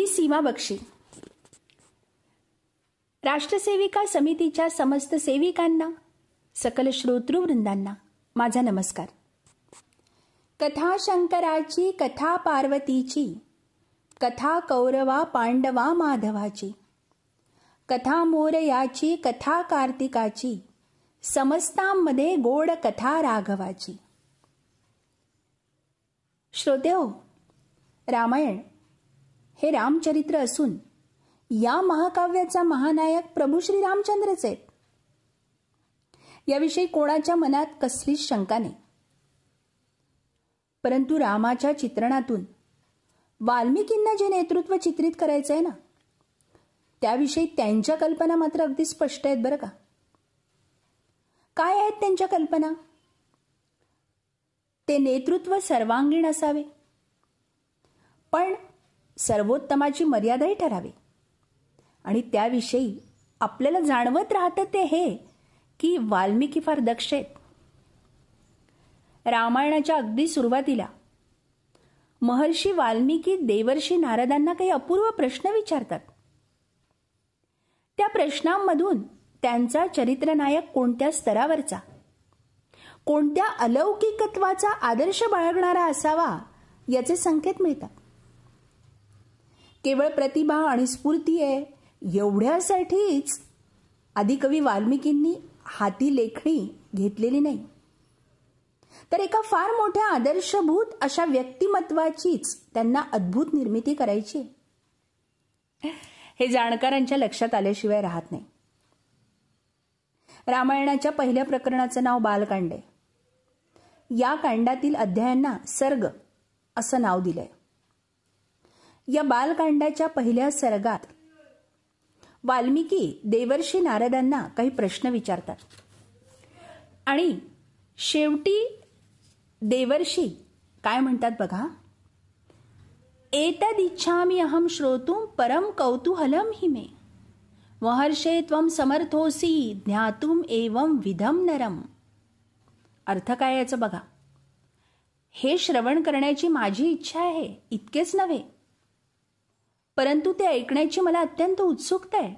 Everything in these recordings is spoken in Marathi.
मी सीमा बक्षी. राष्ट्रसेविका समितीच्या समस्त सेविकांना, सकल श्रोतृवृंदांना माझा नमस्कार. कथा शंकराची, कथा पार्वतीची, कथा कौरवा पांडवा माधवाची, कथा मोरयाची, कथा कार्तिकाची, समस्तांमध्ये गोड कथा राघवाची. श्रोतेहो, रामायण हे रामचरित्र असून या महाकाव्याचा महानायक प्रभू श्री रामचंद्रच आहेत. याविषयी कोणाच्या मनात कसलीच शंका नाही. परंतु रामाच्या चित्रणातून वाल्मिकींना जे नेतृत्व चित्रित करायचं आहे ना, त्याविषयी त्यांच्या कल्पना मात्र अगदी स्पष्ट आहेत बरं का. काय आहेत त्यांच्या कल्पना? ते नेतृत्व सर्वांगीण असावे, पण सर्वोत्तमाची मर्यादाही ठरावी. आणि त्याविषयी आपल्याला जाणवत राहतं ते हे की वाल्मिकी फार दक्ष आहेत. रामायणाच्या अगदी सुरुवातीला महर्षी वाल्मिकी देवर्षी नारदांना काही अपूर्व प्रश्न विचारतात. त्या प्रश्नांमधून त्यांचा चरित्रनायक कोणत्या स्तरावरचा, कोणत्या अलौकिकत्वाचा आदर्श बाळगणारा असावा याचे संकेत मिळतात. केवळ प्रतिभा आणि स्फूर्ती आहे एवढ्यासाठीच आदिकवी वाल्मिकींनी हाती लेखणी घेतलेली नाही, तर एका फार मोठ्या आदर्शभूत अशा व्यक्तिमत्वाचीच त्यांना अद्भुत निर्मिती करायची. हे जाणकारांच्या लक्षात आल्याशिवाय राहत नाही. रामायणाच्या पहिल्या प्रकरणाचं नाव बालकांड आहे. या कांडातील अध्यायांना सर्ग असं नाव दिलंय. या बालकांडाच्या पहिल्या सर्गात वाल्मिकी देवर्षी नारदांना काही प्रश्न विचारतात आणि शेवटी देवर्षी काय म्हणतात बघा. एतदिच्छामि अहम श्रोतुम परम कौतूहलम हि मे, महर्षे त्वं समर्थोसी ज्ञातुम एवं विधम नरम. अर्थ काय याचं बघा. हे श्रवण करण्याची माझी इच्छा आहे, इतकेच नव्हे, परंतु ते ऐकण्याची मला अत्यंत उत्सुकता आहे.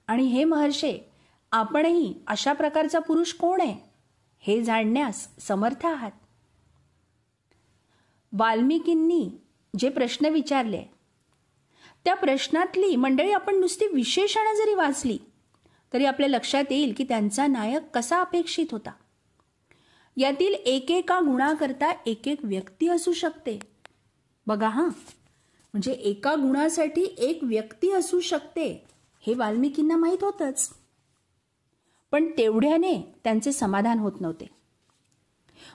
आणि हे महर्षे, आपणही अशा प्रकारचा पुरुष कोण आहे हे जाणण्यास समर्थ आहात. वाल्मिकींनी जे प्रश्न विचारले त्या प्रश्नातली मंडळी आपण नुसती विशेषणं जरी वाचली तरी आपल्या लक्षात येईल की त्यांचा नायक कसा अपेक्षित होता. यातील एकेका गुणाकरता एक एक व्यक्ती असू शकते. बघा हा, म्हणजे एका गुणासाठी एक व्यक्ती असू शकते हे वाल्मिकींना माहीत होतंच. पण तेवढ्याने त्यांचे समाधान होत नव्हते.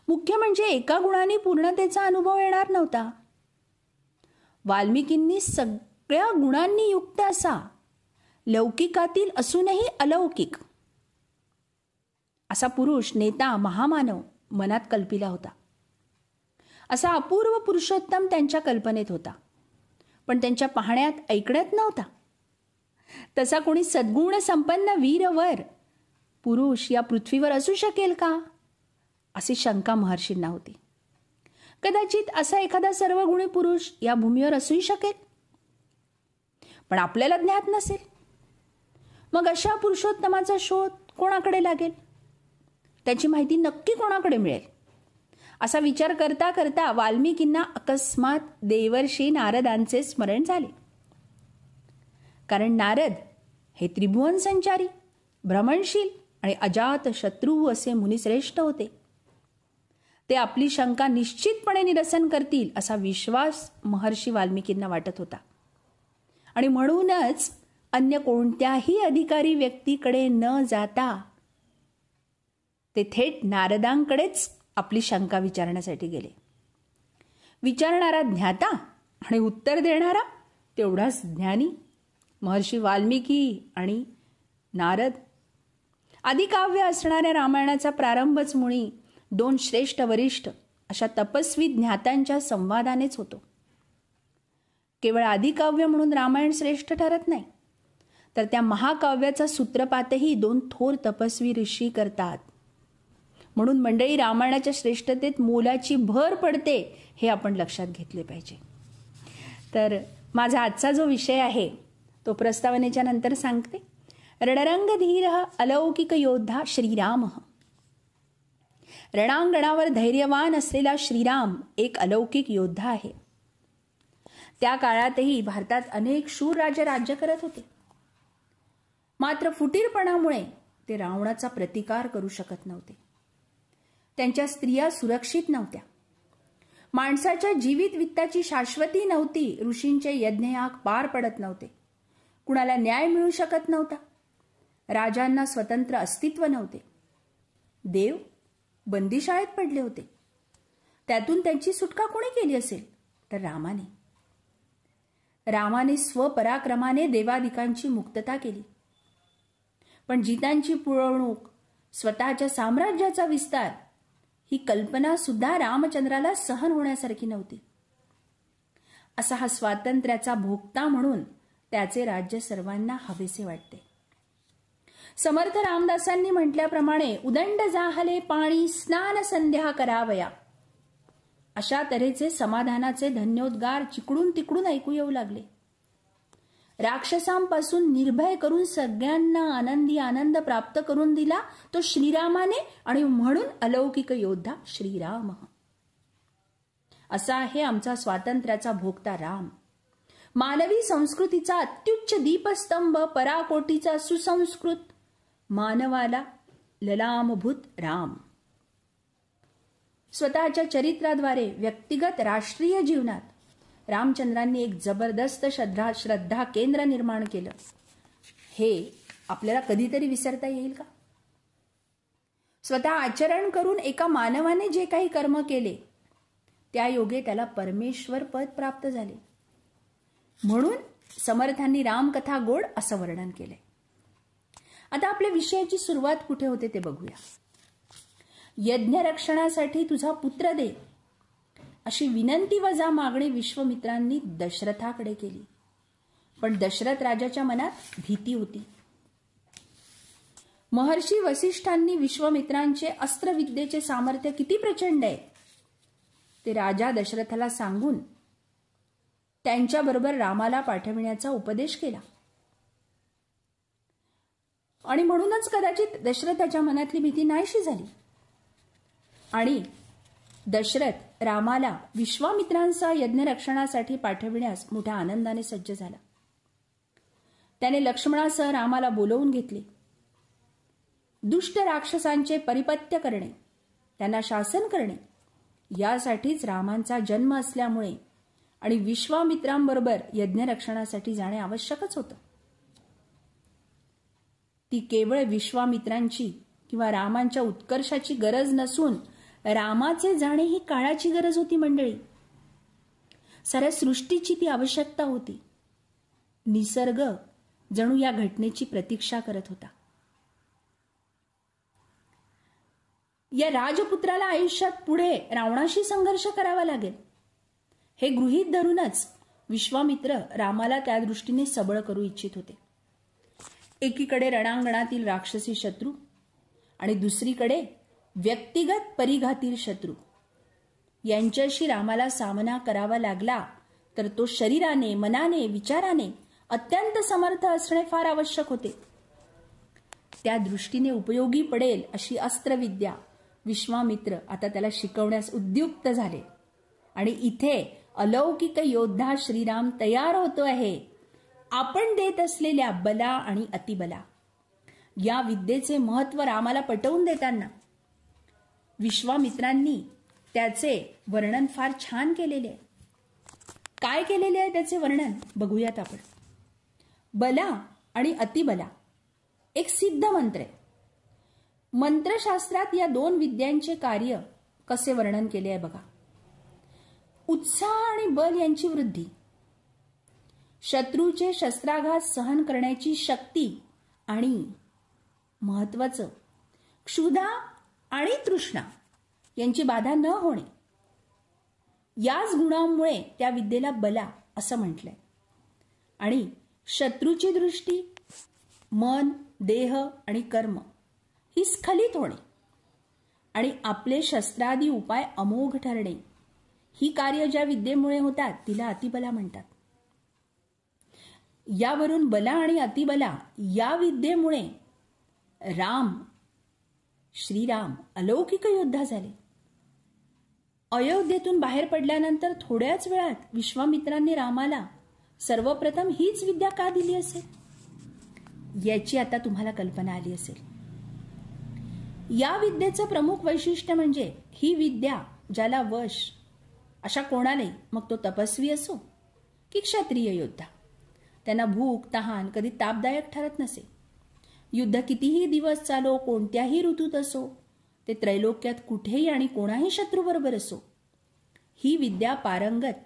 मुख्य म्हणजे एका गुणाने पूर्णतेचा अनुभव येणार नव्हता. वाल्मिकींनी सगळ्या गुणांनी युक्त असा, लौकिकातील असूनही अलौकिक असा पुरुष, नेता, महामानव मनात कल्पिला होता. असा अपूर्व पुरुषोत्तम त्यांच्या कल्पनेत होता, पण त्यांच्या पाहण्यात ऐकण्यात नव्हता. तसा कोणी सद्गुण संपन्न वीरवर पुरुष या पृथ्वीवर असू शकेल का, अशी शंका महर्षींना होती. कदाचित असा एखादा सर्वगुणी पुरुष या भूमीवर असूही शकेल, पण आपल्याला ज्ञात नसेल. मग अशा पुरुषोत्तमाचा शोध कोणाकडे लागेल, त्याची माहिती नक्की कोणाकडे मिळेल, असा विचार करता करता वाल्मिकींना अकस्मात देवर्षी नारदांचे स्मरण झाले. कारण नारद हे त्रिभुवन संचारी, भ्रमणशील आणि अजात शत्रू असे मुनिश्रेष्ठ होते. ते आपली शंका निश्चितपणे निरसन करतील असा विश्वास महर्षी वाल्मिकींना वाटत होता. आणि म्हणूनच अन्य कोणत्याही अधिकारी व्यक्तीकडे न जाता ते थेट नारदांकडेच आपली शंका विचारण्यासाठी गेले. विचारणारा ज्ञाता आणि उत्तर देणारा तेवढाच ज्ञानी. महर्षी वाल्मिकी आणि नारद. आदिकाव्य असणाऱ्या रामायणाचा प्रारंभच मुळी दोन श्रेष्ठ वरिष्ठ अशा तपस्वी ज्ञात्यांच्या संवादानेच होतो. केवळ आदिकाव्य म्हणून रामायण श्रेष्ठ ठरत नाही, तर त्या महाकाव्याचा सूत्रपातही दोन थोर तपस्वी ऋषी करतात. म्हणून मंडळी, रामायणाच्या श्रेष्ठतेत मोलाची भर पडते हे आपण लक्षात घेतले पाहिजे. तर माझा आजचा जो विषय आहे तो प्रस्तावनेच्या नंतर सांगते. रणरंगधीर अलौकिक योद्धा श्रीराम. रणांगणावर धैर्यवान असलेला श्रीराम एक अलौकिक योद्धा आहे. त्या काळातही भारतात अनेक शूर राजे राज्य करत होते. मात्र फुटीरपणामुळे ते रावणाचा प्रतिकार करू शकत नव्हते. त्यांच्या स्त्रिया सुरक्षित नव्हत्या. माणसाच्या जीवित वित्ताची शाश्वती नव्हती. ऋषींचे यज्ञयाग पार पडत नव्हते. कुणाला न्याय मिळू शकत नव्हता. राजांना स्वतंत्र अस्तित्व नव्हते. देव बंदिशाळेत पडले होते. त्यातून त्यांची सुटका कोणी केली असेल तर रामाने. रामाने स्वपराक्रमाने देवादिकांची मुक्तता केली. पण जितांची पुरवणूक, स्वतःच्या साम्राज्याचा विस्तार ही कल्पना सुद्धा रामचंद्राला सहन होण्यासारखी नव्हती. असा हा स्वातंत्र्याचा भोगता म्हणून त्याचे राज्य सर्वांना हवेसे वाटते. समर्थ रामदासांनी म्हटल्याप्रमाणे उदंड जाहले पाणी स्नान संध्या करावया, अशा तऱ्हेचे समाधानाचे धन्योद्गार जिकडून तिकडून ऐकू येऊ लागले. राक्षसांपासून निर्भय करून सगळ्यांना आनंदी आनंद प्राप्त करून दिला तो श्रीरामाने, आणि म्हणून अलौकिक योद्धा श्रीराम. असा आहे आमचा स्वातंत्र्याचा भोगता राम. मानवी संस्कृतीचा अत्युच्च दीपस्तंभ, पराकोटीचा सुसंस्कृत, मानवाला ललामभूत राम. स्वतःच्या चरित्राद्वारे व्यक्तिगत राष्ट्रीय जीवनात रामचंद्रांनी एक जबरदस्त श्रद्धा केंद्र निर्माण केलं. हे आपल्याला कधीतरी विसरता येईल का? स्वतः आचरण करून एका मानवाने जे काही कर्म केले त्या योगे त्याला परमेश्वर पद प्राप्त झाले. म्हणून समर्थांनी रामकथा गोड असं वर्णन केलंय. आता आपल्या विषयाची सुरुवात कुठे होते ते बघूया. यज्ञरक्षणासाठी तुझा पुत्र दे, अशी विनंती वजा मागणी विश्वामित्रांनी दशरथाकडे केली. पण दशरथ राजाच्या मनात भीती होती. महर्षी वसिष्ठांनी विश्वामित्रांचे अस्त्रविद्येचे सामर्थ्य किती प्रचंड आहे ते राजा दशरथाला सांगून त्यांच्याबरोबर रामाला पाठविण्याचा उपदेश केला. आणि म्हणूनच कदाचित दशरथाच्या मनातली भीती नाहीशी झाली आणि दशरथ रामाला विश्वामित्रांसह यज्ञरक्षणासाठी पाठविण्यास मोठ्या आनंदाने सज्ज झाला. त्याने लक्ष्मणासह रामाला बोलवून घेतले. दुष्ट राक्षसांचे परिपत्य करणे, त्यांना शासन करणे, यासाठीच रामांचा जन्म असल्यामुळे आणि विश्वामित्रांबरोबर यज्ञरक्षणासाठी जाणे आवश्यकच होतं. ती केवळ विश्वामित्रांची किंवा रामांच्या उत्कर्षाची गरज नसून रामाचे जाणे ही काळाची गरज होती. मंडळी, साऱ्या सृष्टीची ती आवश्यकता होती. निसर्ग जणू या घटनेची प्रतीक्षा करत होता. या राजपुत्राला आयुष्यात पुढे रावणाशी संघर्ष करावा लागेल हे गृहीत धरूनच विश्वामित्र रामाला त्या दृष्टीने सबळ करू इच्छित होते. एकीकडे रणांगणातील राक्षसी शत्रू आणि दुसरीकडे व्यक्तिगत परिघातील शत्रू यांच्याशी रामाला सामना करावा लागला तर तो शरीराने, मनाने, विचाराने अत्यंत समर्थ असणे फार आवश्यक होते. त्या दृष्टीने उपयोगी पडेल अशी अस्त्रविद्या विश्वामित्र आता त्याला शिकवण्यास उद्युक्त झाले. आणि इथे अलौकिक योद्धा श्रीराम तयार होतो आहे. आपण देत असलेल्या बला आणि अतिबला या विद्येचे महत्त्व रामाला पटवून देताना विश्वामित्रांनी त्याचे वर्णन फार छान केलेले आहे. काय केलेले आहे त्याचे वर्णन बघूयात आपण. बला आणि अतिबला एक सिद्ध मंत्र आहे. मंत्रशास्त्रात या दोन विद्यांचे कार्य कसे वर्णन केले आहे बघा. उत्साह आणि बल यांची वृद्धी, शत्रूचे शस्त्राघात सहन करण्याची शक्ती आणि महत्वाचं क्षुधा आणि तृष्णा यांची बाधा न होणे, याच गुणांमुळे त्या विद्येला बला असं म्हटलंय. आणि शत्रूची दृष्टी, मन, देह आणि कर्म ही स्खलित होणे आणि आपले शस्त्रादी उपाय अमोघ ठरणे ही कार्य ज्या विद्येमुळे होतात तिला अतिबला म्हणतात. यावरून बला आणि अतिबला या विद्येमुळे श्रीराम अलौकिक योद्धा झाले. अयोध्येतून बाहेर पडल्यानंतर थोड्याच वेळात विश्वामित्रांनी रामाला सर्वप्रथम हीच विद्या का दिली असेल, याची आता तुम्हाला कल्पना आली असेल. या विद्येचं प्रमुख वैशिष्ट्य म्हणजे ही विद्या ज्याला वश अशा कोणालाही, मग तो तपस्वी असो की क्षत्रिय योद्धा, त्यांना भूक तहान कधी तापदायक ठरत नसे. युद्ध कितीही दिवस चालो, कोणत्याही ऋतूत असो, ते त्रैलोक्यात कुठेही आणि कोणाही शत्रूबरोबर असो, ही विद्या पारंगत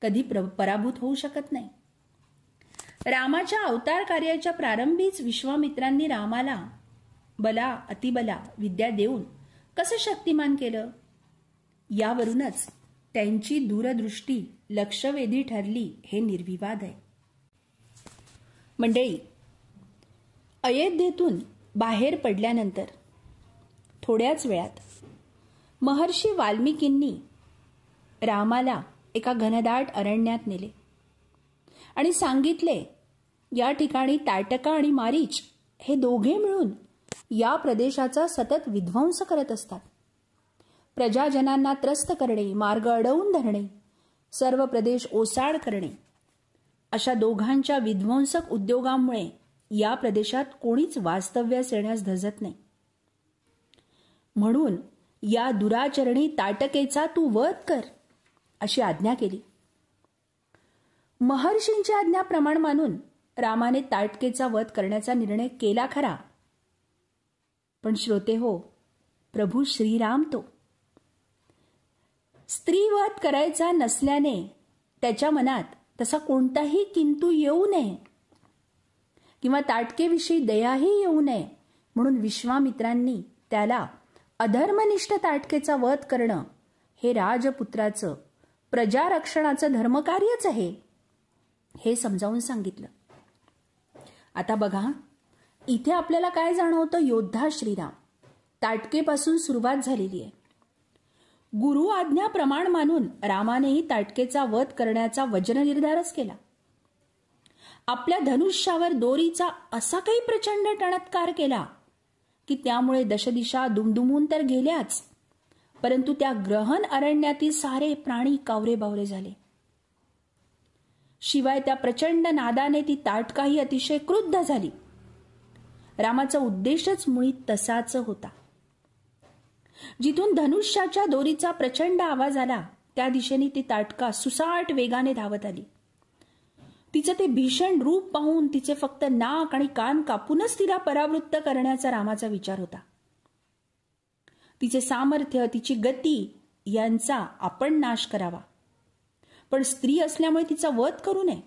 कधी पराभूत होऊ शकत नाही. रामाच्या अवतार कार्याच्या प्रारंभीच विश्वामित्रांनी रामाला बला अतिबला विद्या देऊन कसं शक्तिमान केलं, यावरूनच त्यांची दूरदृष्टी लक्षवेधी ठरली हे निर्विवाद आहे. मंडळी, अयोध्येतून बाहेर पडल्यानंतर थोड्याच वेळात महर्षी वाल्मिकींनी रामाला एका घनदाट अरण्यात नेले आणि सांगितले, या ठिकाणी ताटका आणि मारीच हे दोघे मिळून या प्रदेशाचा सतत विध्वंस करत असतात. प्रजाजनांना त्रस्त करणे, मार्ग अडवून धरणे, सर्व प्रदेश ओसाड करणे, अशा दोघांच्या विध्वंसक उद्योगामुळे या प्रदेशात कोणीच वास्तव्यास येण्यास धजत नाही. म्हणून या दुराचरणी ताटकेचा तू वध कर, अशी आज्ञा केली. महर्षींची आज्ञा प्रमाण मानून रामाने ताटकेचा वध करण्याचा निर्णय केला खरा, पण श्रोते हो, प्रभू श्रीराम तो स्त्रीवध करायचा नसल्याने त्याच्या मनात तसा कोणताही किंतु येऊ नये किंवा ताटकेविषयी दयाही येऊ नये म्हणून विश्वामित्रांनी त्याला अधर्मनिष्ठ ताटकेचा वध करणं हे राजपुत्राचं प्रजारक्षणाचं धर्मकार्यच आहे हे समजावून सांगितलं. आता बघा, इथे आपल्याला काय जाणवतं, योद्धा श्रीराम, ताटकेपासून सुरुवात झालेली आहे. गुरु आज्ञा प्रमाण मानून रामानेही ताटकेचा वध करण्याचा वज्रनिर्धारच केला. आपल्या धनुष्यावर दोरीचा असा काही प्रचंड टणत्कार केला की त्यामुळे दशदिशा दुमदुमून तर गेल्याच, परंतु त्या ग्रहण अरण्यातील सारे प्राणी कावरेबावरे झाले. शिवाय त्या प्रचंड नादाने ती ताटकाही अतिशय क्रुद्ध झाली. रामाचा उद्देशच मुळी तसाच होता. जिथून धनुष्याच्या दोरीचा प्रचंड आवाज आला त्या दिशेने ती ताटका सुसाट वेगाने धावत आली. तिचं ते भीषण रूप पाहून तिचे फक्त नाक आणि कान कापूनच तिला परावृत्त करण्याचा रामाचा विचार होता. तिचे सामर्थ्य, तिची गती यांचा आपण नाश करावा, पण स्त्री असल्यामुळे तिचा वध करू नये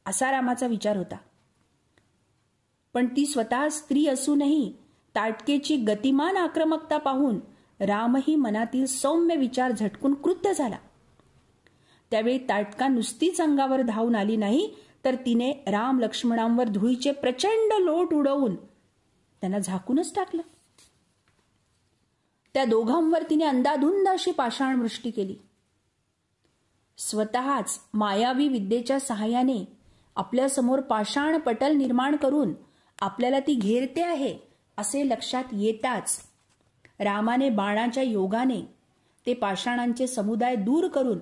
असा रामाचा विचार होता. पण ती स्वतः स्त्री असूनही ताटकेची गतिमान आक्रमकता पाहून रामही मनातील सौम्य विचार झटकून क्रुद्ध झाला. त्यावेळी ताटका नुसतीच अंगावर धावून आली नाही, तर तिने राम लक्ष्मणांवर धुळीचे प्रचंड लोट उडवून त्यांना झाकूनच टाकलं. त्या दोघांवर तिने अंधाधुंद अशी पाषाणवृष्टी केली. स्वतःच मायावी विद्येच्या सहाय्याने आपल्यासमोर पाषाण पटल निर्माण करून आपल्याला ती घेरते आहे असे लक्षात येताच रामाने बाणाच्या योगाने ते पाषाणांचे समुदाय दूर करून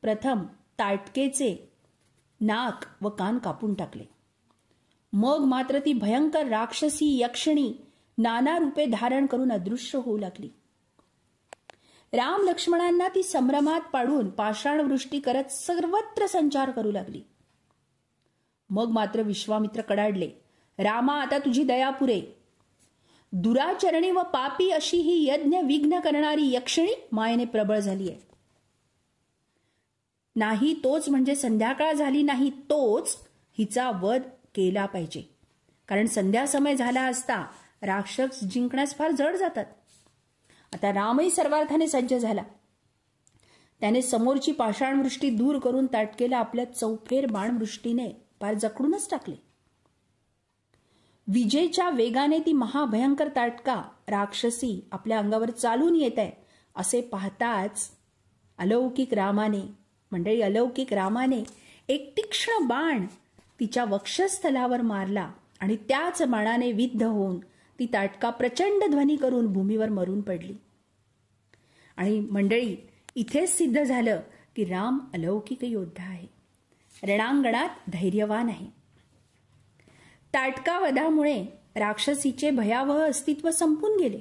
प्रथम ताटकेचे नाक व कान कापून टाकले. मग मात्र ती भयंकर राक्षसी यक्षिणी नाना रूपे धारण करून अदृश्य होऊ लागली. राम लक्ष्मणांना ती संभ्रमात पाडून पाषाणवृष्टी करत सर्वत्र संचार करू लागली. मग मात्र विश्वामित्र कडाडले, रामा, आता तुझी दया पुरे. दुराचरणी व पापी अशी ही यज्ञ विघ्न करणारी यक्षिणी मायेने प्रबळ झाली आहे. नाही तोच म्हणजे संध्याकाळ झाली नाही तोच हिचा वध केला पाहिजे, कारण संध्या समय झाला असता राक्षस जिंकण्यास फार जड जातात. आता रामही सर्वार्थाने सज्ज झाला. त्याने समोरची पाषाणवृष्टी दूर करून ताटकेला आपल्या चौफेर बाणवृष्टीने फार जखडूनच टाकले. विजेच्या वेगाने ती महाभयंकर ताटका राक्षसी आपल्या अंगावर चालून येत आहे असे पाहताच अलौकिक रामाने एक तीक्ष्ण बाण तिच्या वक्षस्थलावर मारला आणि त्याच बाणाने विद्ध होऊन ती ताटका प्रचंड ध्वनी करून भूमीवर मरून पडली. आणि मंडळी, इथेच सिद्ध झालं की राम अलौकिक योद्धा आहे, रणांगणात धैर्यवान आहे. ताटका वधामुळे राक्षसीचे भयावह अस्तित्व संपून गेले.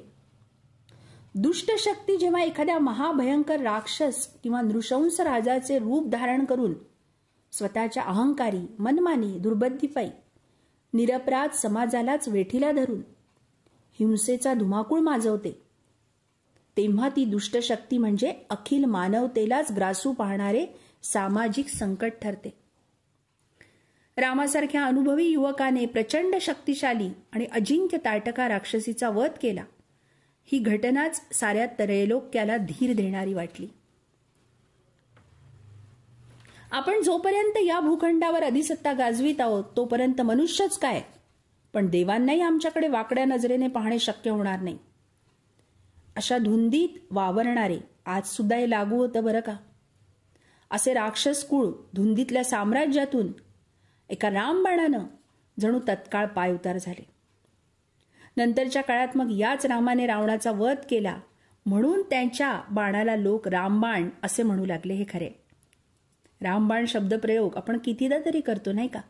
दुष्ट शक्ती जेव्हा एखाद्या महाभयंकर राक्षस किंवा नृशंस राजाचे रूप धारण करून स्वतःच्या अहंकारी, मनमानी, दुर्बुद्धीपायी निरपराध समाजालाच वेठीला धरून हिंसेचा धुमाकूळ माजवते, तेव्हा ती दुष्ट शक्ती म्हणजे अखिल मानवतेलाच ग्रासू पाहणारे सामाजिक संकट ठरते. रामासारख्या अनुभवी युवकाने प्रचंड शक्तिशाली आणि अजिंक्य ताटका राक्षसीचा वध केला. ही घटनाच साऱ्या त्रैलोक्याला धीर देणारी वाटली. आपण जोपर्यंत या भूखंडावर अधिसत्ता गाजवीत आहोत तोपर्यंत मनुष्यच काय, पण देवांनाही आमच्याकडे वाकड्या नजरेने पाहणे शक्य होणार नाही. अशा धुंदीत वावरणारे आज सुद्धा हे लागू होतं बरं का. असे राक्षस कुळ धुंदीतल्या साम्राज्यातून एका रामबाणानं जणू तत्काळ पायउतार झाले. नंतरच्या काळात मग याच रामाने रावणाचा वध केला म्हणून त्यांच्या बाणाला लोक रामबाण असे म्हणू लागले. हे खरे. रामबाण शब्दप्रयोग आपण कितीदा तरी करतो नाही का.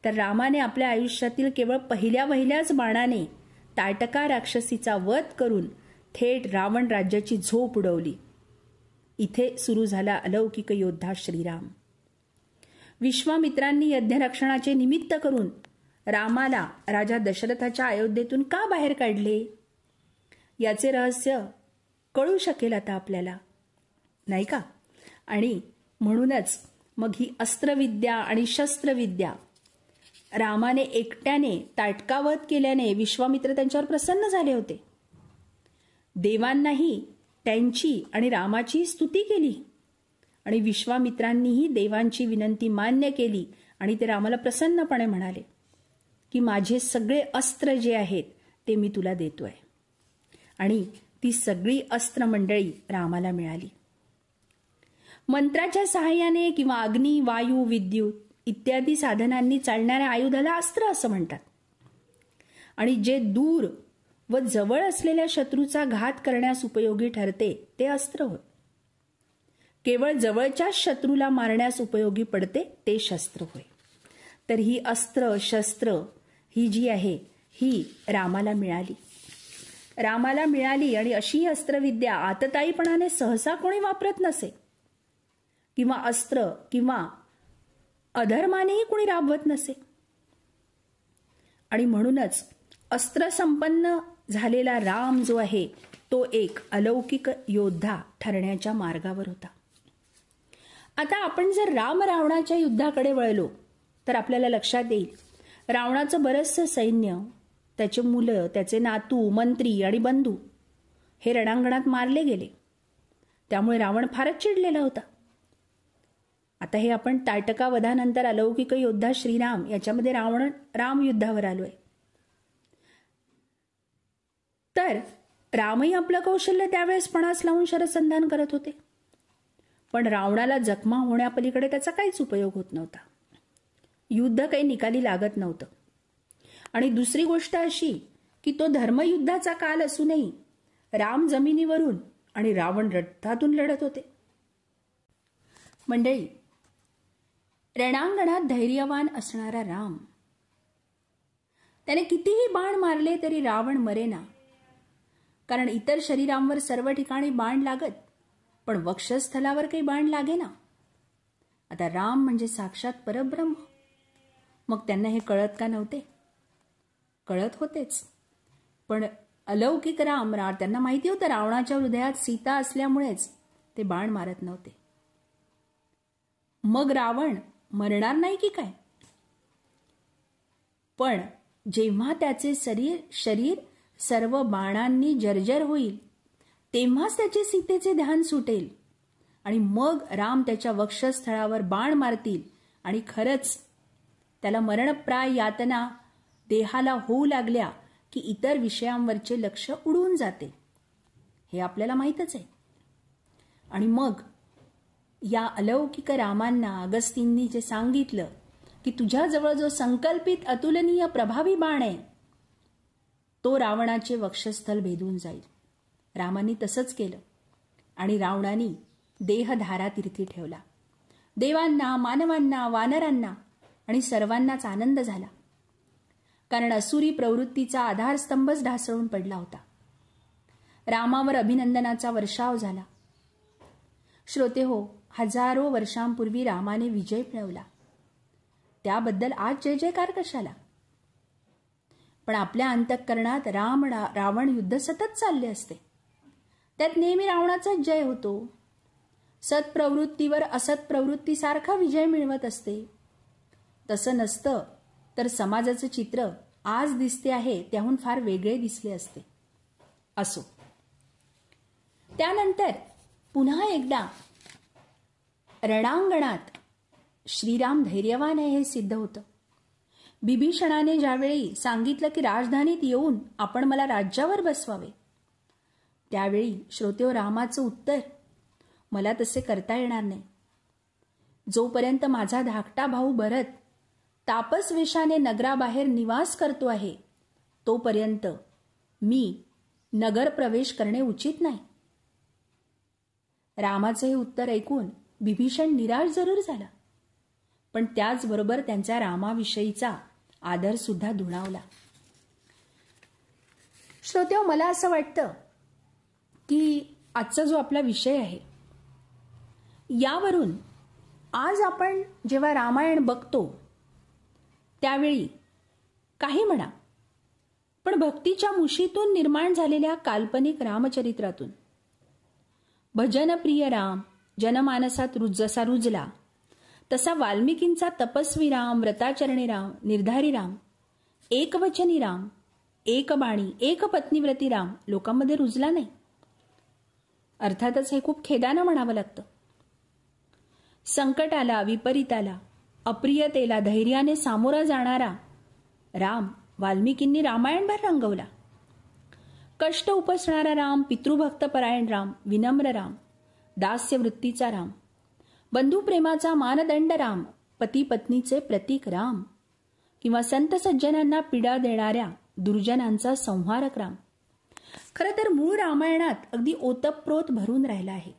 तर रामाने आपल्या आयुष्यातील केवळ पहिल्याच बाणाने ताटका राक्षसीचा वध करून थेट रावण राज्याची झोप उडवली. इथे सुरू झाला अलौकिक योद्धा श्रीराम. विश्वामित्रांनी यज्ञरक्षणाचे निमित्त करून रामाला राजा दशरथाच्या अयोध्येतून का बाहेर काढले, याचे रहस्य कळू शकेल आता आपल्याला, नाही का. आणि म्हणूनच मग ही अस्त्रविद्या आणि शस्त्रविद्या रामाने एकट्याने ताटकावध केल्याने विश्वामित्र त्यांच्यावर प्रसन्न झाले होते. देवांनाही त्यांची आणि रामाची स्तुती केली आणि विश्वामित्रांनीही देवांची विनंती मान्य केली आणि ते रामाला प्रसन्नपणे म्हणाले की माझे सगळे अस्त्र जे आहेत ते मी तुला देतोय. आणि ती सगळी अस्त्र मंडळी रामाला मिळाली. मंत्राच्या सहाय्याने किंवा अग्नी, वायू, विद्युत इत्यादी साधनांनी चालणाऱ्या आयुधाला अस्त्र असं म्हणतात. आणि जे दूर व जवळ असलेल्या शत्रूचा घात करण्यास उपयोगी ठरते ते अस्त्र होय. केवळ जवळच्याच शत्रूला मारण्यास उपयोगी पडते ते शस्त्र होय. तर ही अस्त्र शस्त्र ही जी आहे ही रामाला मिळाली आणि अशी अस्त्रविद्या आतताईपणाने सहसा कोणी वापरत नसे किंवा अस्त्र किंवा अधर्मानेही कोणी राबवत नसे. आणि म्हणूनच अस्त्रसंपन्न झालेला राम जो आहे तो एक अलौकिक योद्धा ठरण्याच्या मार्गावर होता. आता आपण जर राम रावणाच्या युद्धाकडे वळलो तर आपल्याला लक्षात येईल रावणाचं बरंचसं सैन्य, त्याचे मुलं, त्याचे नातू, मंत्री आणि बंधू हे रणांगणात मारले गेले. त्यामुळे रावण फारच चिडलेला होता. आता हे आपण ताटका वधानंतर अलौकिक योद्धा श्रीराम याच्यामध्ये राम युद्धावर आलोय. तर रामही आपलं कौशल्य त्यावेळेस पणास लावून शरसंधान करत होते. पण रावणाला जखमा होण्यापलीकडे त्याचा काहीच उपयोग होत नव्हता. युद्ध काही निकाली लागत नव्हतं. आणि दुसरी गोष्ट अशी की तो धर्मयुद्धाचा काल असूनही राम जमिनीवरून आणि रावण रथातून लढत होते. मंडळी, रणांगणात धैर्यवान असणारा राम, त्याने कितीही बाण मारले तरी रावण मरेना. कारण इतर शरीरांवर सर्व ठिकाणी बाण लागत, पण वक्षस्थलावर काही बाण लागेना. आता राम म्हणजे साक्षात परब्रह्म. मग त्यांना हे कळत का नव्हते? कळत होतेच. पण अलौकिक राम त्यांना माहिती होतं रावणाच्या हृदयात सीता असल्यामुळेच ते बाण मारत नव्हते. मग रावण मरणार नाही की काय? पण जेव्हा त्याचे शरीर सर्व बाणांनी जर्जर होईल तेव्हाच त्याचे सीतेचे ध्यान सुटेल आणि मग राम त्याच्या वक्षस्थळावर बाण मारतील आणि खरंच त्याला मरणप्राय यातना देहाला होऊ लागल्या की इतर विषयांवरचे लक्ष उडून जाते. हे आपल्याला माहीतच आहे. आणि मग या अलौकिक रामांना अगस्तींनी जे सांगितलं की तुझ्याजवळ जो संकल्पित अतुलनीय प्रभावी बाण आहे तो रावणाचे वक्षस्थल भेदून जाईल. रामानी तसंच केलं आणि रावणाने देह धारातीर्थी ठेवला. देवांना, मानवांना, वानरांना आणि सर्वांनाच आनंद झाला, कारण असुरी प्रवृत्तीचा आधारस्तंभच ढासळून पडला होता. रामावर अभिनंदनाचा वर्षाव झाला. श्रोते हो, हजारो वर्षांपूर्वी रामाने विजय मिळवला, त्याबद्दल आज जय जयकार कशाला? पण आपल्या अंतःकरणात रावण युद्ध सतत चालले असते. त्यात नेहमी रावणाचाच जय होतो. सत्प्रवृत्तीवर असत प्रवृत्तीसारखा विजय मिळवत असते. तसं नसतं तर समाजाचं चित्र आज दिसते आहे त्याहून फार वेगळे दिसले असते. असो, त्यानंतर पुन्हा एकदा रणांगणात श्रीराम धैर्यवान आहे हे सिद्ध होतं. बिभीषणाने ज्यावेळी सांगितलं की राजधानीत येऊन आपण मला राज्यावर बसवावे, त्यावेळी श्रोतेहो रामाचं उत्तर, मला तसे करता येणार नाही. जोपर्यंत माझा धाकटा भाऊ भरत तापस वेशाने नगराबाहेर निवास करतो आहे तोपर्यंत मी नगर प्रवेश करणे उचित नाही. रामाचे हे उत्तर ऐकून बिभीषण निराश जरूर झाला, पण त्याचबरोबर त्यांचा रामाविषयीचा आदर सुद्धा दुणावला. श्रोतेहो, मला असं वाटतं की आजचा जो आपला विषय आहे यावरून आज आपण जेव्हा रामायण बघतो त्यावेळी काही म्हणा, पण भक्तीच्या मुशीतून निर्माण झालेल्या काल्पनिक रामचरित्रातून भजनप्रिय राम जनमानसात जसा रुजला तसा वाल्मिकींचा तपस्वी राम, व्रताचरणी राम, निर्धारी राम, एकवचनी राम, एकबाणी, एकपत्नीव्रती राम लोकांमध्ये रुजला नाही. अर्थातच हे खूप खेदानं म्हणावं लागतं. संकटाला, विपरीताला, अप्रियतेला धैर्याने सामोरा जाणारा राम वाल्मिकींनी रामायणभर रंगवला. कष्ट उपसणारा राम, पितृभक्तपरायण राम, विनम्र राम, दास्य वृत्तीचा राम, बंधुप्रेमाचा मानदंड राम, पती पत्नीचे प्रतीक राम, किंवा संत सज्जनांना पीडा देणाऱ्या दुर्जनांचा संहारक राम. खरं तर मूळ रामायणात अगदी ओतप्रोत भरून राहिला आहे.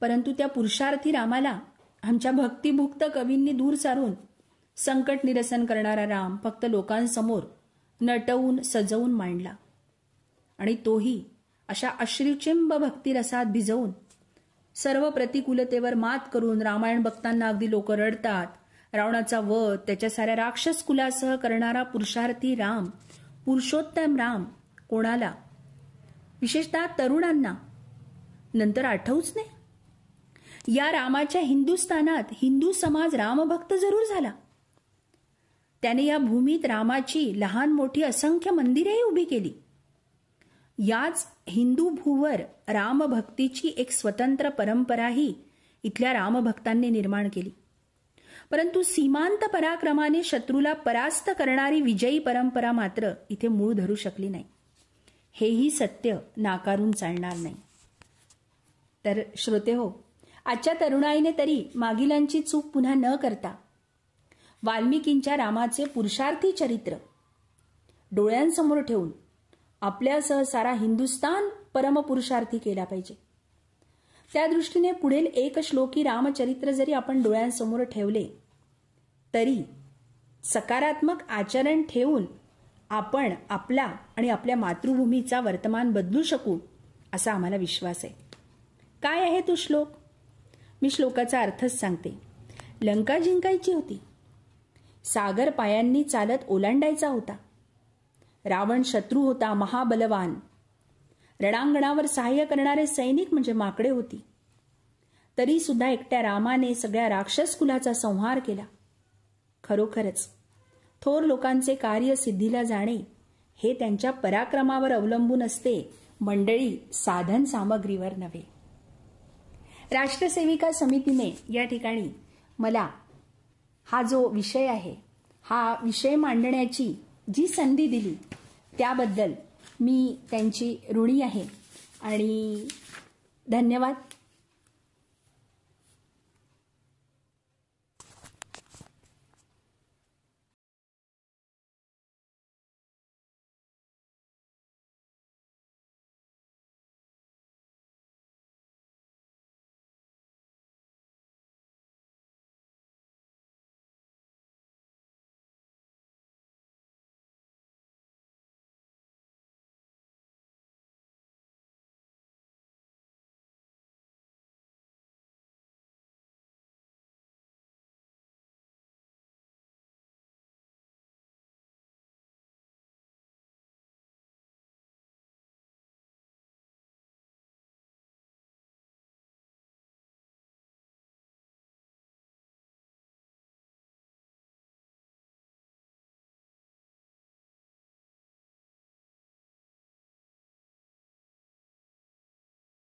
परंतु त्या पुरुषार्थी रामाला आमच्या भक्तिभुक्त कवींनी दूर सारून संकट निरसन करणारा राम फक्त लोकांसमोर नटवून सजवून मांडला, आणि तोही अशा अश्रुचिंब भक्तिरसात भिजवून सर्व प्रतिकूलतेवर मात करून. रामायण भक्तांना अगदी लोक रडतात. रावणाचा वध त्याच्या साऱ्या राक्षस कुलासह करणारा पुरुषार्थी राम, पुरुषोत्तम राम कोणाला, विशेषतः तरुणांना नंतर आठवूच नाही. या रामाच्या हिंदुस्थानात हिंदू समाज रामभक्त जरूर झाला. त्याने या भूमीत रामाची लहान मोठी असंख्य मंदिरेही उभी केली. याच हिंदू भूवर रामभक्तीची एक स्वतंत्र परंपराही इथल्या रामभक्तांनी निर्माण केली. परंतु सीमांत पराक्रमाने शत्रूला परास्त करणारी विजयी परंपरा मात्र इथे मूळ धरू शकली नाही. हेही सत्य नाकारून चालणार नाही. तर श्रोते हो, आजच्या तरुणाईने तरी मागिलांची चूक पुन्हा न करता वाल्मिकींच्या रामाचे पुरुषार्थी चरित्र डोळ्यांसमोर ठेवून आपल्यासह सारा हिंदुस्तान परमपुरुषार्थी केला पाहिजे. त्या दृष्टीने पुढील एक श्लोकी रामचरित्र जरी आपण डोळ्यांसमोर ठेवले तरी सकारात्मक आचरण ठेवून आपण आपला आणि आपल्या मातृभूमीचा वर्तमान बदलू शकू असा आम्हाला विश्वास आहे. काय आहे तो श्लोक? मी श्लोकाचा अर्थच सांगते. लंका जिंकायची होती, सागर पायांनी चालत ओलांडायचा होता. रावण शत्रू होता महाबलवान. रणांगणावर सहाय्य करणारे सैनिक म्हणजे माकडे होती. तरी सुद्धा एकट्या रामाने सगळ्या राक्षस कुलाचा संहार केला. खरोखरच थोर लोकांचे कार्य सिद्धीला जाणे हे त्यांच्या पराक्रमावर अवलंबून असते, मंडळी साधन सामग्रीवर नव्हे. राष्ट्रसेविका समितीने या ठिकाणी मला हा जो विषय आहे हा विषय मांडण्याची जी संधी दिली त्याबद्दल मी त्यांची ऋणी आहे आणि धन्यवाद.